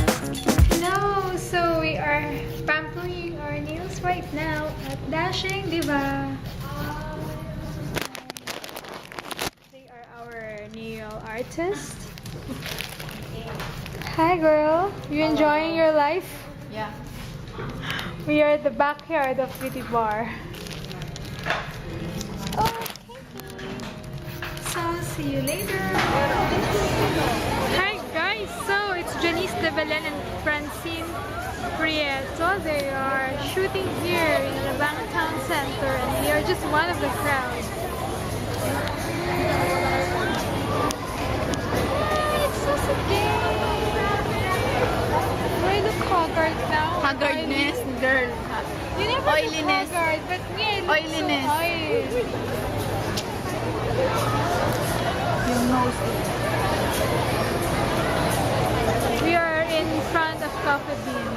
Hello! So we are pampering our nails right now at Dashing, diba? They are our nail artist. Hi girl! You enjoying your life? Yeah. We are at the backyard of Beauty Bar. So, see you later. Hi guys! So, it's Janice de Belen and Francine Prieto. They are shooting here in Alabang Town Center and we are just one of the crowd. It's so okay. Why look haggard now? Haggardness, girl. You never look Oiliness. haggard, but me, I look Oiliness. so oily. You know it. We are in front of Coffee Bean.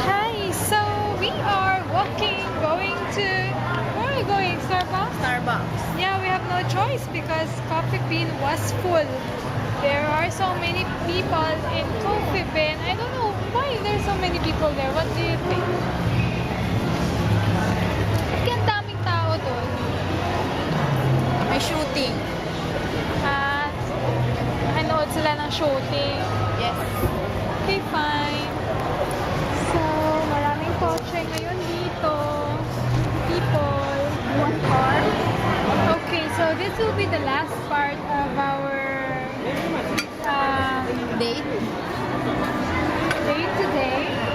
Hi, so we are walking, going to, where are we going? Starbucks? Starbucks. Yeah, we have no choice because Coffee Bean was full. There are so many people in Coffee Bean. I don't know why there's so many people there. What do you think? Ang daming tao doon. May shooting. At nanood sila ng shooting. Yes. Okay, fine. So, maraming kotse ngayon dito. People. One car. Okay, so this will be the last part of our Date. day today.